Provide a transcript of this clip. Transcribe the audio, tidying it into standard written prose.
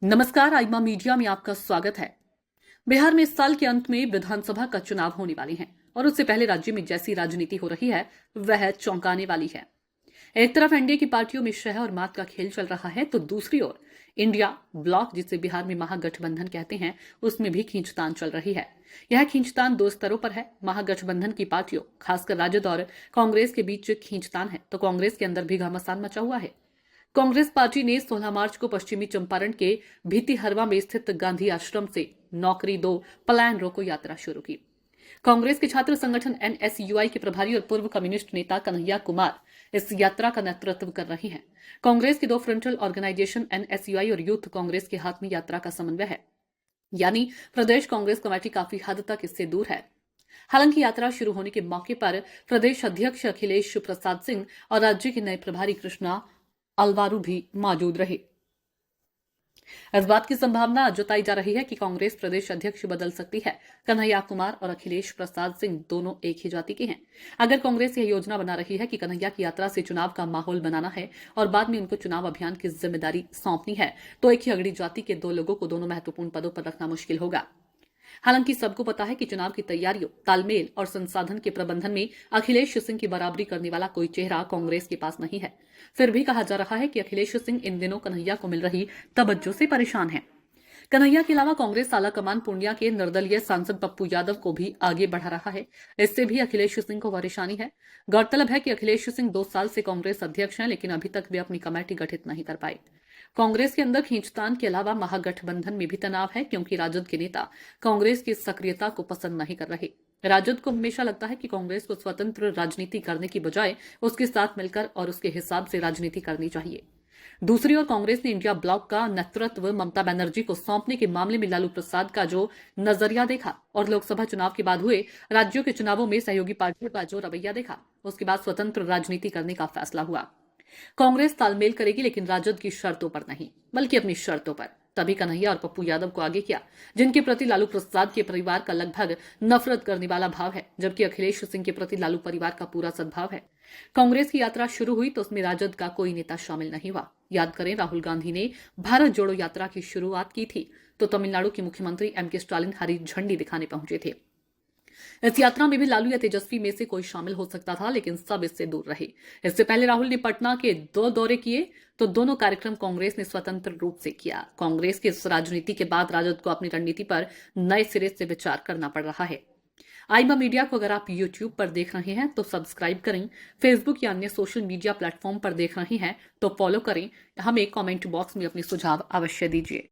नमस्कार, आइमा मीडिया में आपका स्वागत है। बिहार में इस साल के अंत में विधानसभा का चुनाव होने वाले हैं और उससे पहले राज्य में जैसी राजनीति हो रही है वह चौंकाने वाली है। एक तरफ एनडीए की पार्टियों में शह और मात का खेल चल रहा है तो दूसरी ओर इंडिया ब्लॉक, जिसे बिहार में महागठबंधन कहते हैं, उसमें भी खींचतान चल रही है। यह खींचतान दो स्तरों पर है। महागठबंधन की पार्टियों, खासकर राजद और कांग्रेस के बीच खींचतान है तो कांग्रेस के अंदर भी घमासान मचा हुआ है। कांग्रेस पार्टी ने 16 मार्च को पश्चिमी चंपारण के भितिहरवा में स्थित गांधी आश्रम से नौकरी दो पलायन रोको यात्रा शुरू की। कांग्रेस के छात्र संगठन एनएसयूआई के प्रभारी और पूर्व कम्युनिस्ट नेता कन्हैया कुमार इस यात्रा का नेतृत्व कर रहे हैं। कांग्रेस की दो फ्रंटल ऑर्गेनाइजेशन एनएसयूआई और यूथ कांग्रेस के हाथ में यात्रा का समन्वय है, यानी प्रदेश कांग्रेस कमेटी काफी हद तक इससे दूर है। हालांकि यात्रा शुरू होने के मौके पर प्रदेश अध्यक्ष अखिलेश प्रसाद सिंह और राज्य के नए प्रभारी कृष्णा अलवारू भी मौजूद रहे। इस बात की संभावना जताई जा रही है कि कांग्रेस प्रदेश अध्यक्ष बदल सकती है। कन्हैया कुमार और अखिलेश प्रसाद सिंह दोनों एक ही जाति के हैं। अगर कांग्रेस यह योजना बना रही है कि कन्हैया की यात्रा से चुनाव का माहौल बनाना है और बाद में उनको चुनाव अभियान की जिम्मेदारी सौंपनी है, तो एक ही अगड़ी जाति के दो लोगों को दोनों महत्वपूर्ण पदों पर रखना मुश्किल होगा। हालांकि सबको पता है कि चुनाव की तैयारियों, तालमेल और संसाधन के प्रबंधन में अखिलेश सिंह की बराबरी करने वाला कोई चेहरा कांग्रेस के पास नहीं है। फिर भी कहा जा रहा है कि अखिलेश सिंह इन दिनों कन्हैया को मिल रही तवज्जो से परेशान हैं। कन्हैया के अलावा कांग्रेस आलाकमान पूर्णिया के निर्दलीय सांसद पप्पू यादव को भी आगे बढ़ा रहा है। इससे भी अखिलेश सिंह को परेशानी है। गौरतलब है कि अखिलेश सिंह 2 साल से कांग्रेस अध्यक्ष हैं, लेकिन अभी तक वे अपनी कमेटी गठित नहीं कर पाए। कांग्रेस के अंदर खींचतान के अलावा महागठबंधन में भी तनाव है, क्योंकि राजद के नेता कांग्रेस की सक्रियता को पसंद नहीं कर रहे। राजद को हमेशा लगता है कि कांग्रेस को स्वतंत्र राजनीति करने की बजाय उसके साथ मिलकर और उसके हिसाब से राजनीति करनी चाहिए। दूसरी ओर कांग्रेस ने इंडिया ब्लॉक का नेतृत्व ममता बनर्जी को सौंपने के मामले में लालू प्रसाद का जो नजरिया देखा और लोकसभा चुनाव के बाद हुए राज्यों के चुनावों में सहयोगी पार्टियों का जो रवैया देखा, उसके बाद स्वतंत्र राजनीति करने का फैसला हुआ। कांग्रेस तालमेल करेगी, लेकिन राजद की शर्तों पर नहीं, बल्कि अपनी शर्तों पर। तभी कन्हैया और पप्पू यादव को आगे किया, जिनके प्रति लालू प्रसाद के परिवार का लगभग नफरत करने वाला भाव है, जबकि अखिलेश सिंह के प्रति लालू परिवार का पूरा सद्भाव है। कांग्रेस की यात्रा शुरू हुई तो उसमें राजद का कोई नेता शामिल नहीं हुआ। याद करें, राहुल गांधी ने भारत जोड़ो यात्रा की शुरुआत की थी तो तमिलनाडु के मुख्यमंत्री एमके स्टालिन हरी झंडी दिखाने पहुंचे थे। इस यात्रा में भी लालू या तेजस्वी में से कोई शामिल हो सकता था, लेकिन सब इससे दूर रहे। इससे पहले राहुल ने पटना के 2 दौरे किए तो दोनों कार्यक्रम कांग्रेस ने स्वतंत्र रूप से किया। कांग्रेस की इस राजनीति के बाद राजद को अपनी रणनीति पर नए सिरे से विचार करना पड़ रहा है। आइमा मीडिया को अगर आप यूट्यूब पर देख रहे हैं तो सब्सक्राइब करें, फेसबुक या अन्य सोशल मीडिया प्लेटफॉर्म पर देख रहे हैं तो फॉलो करें। हमें कमेंट बॉक्स में अपने सुझाव अवश्य दीजिए।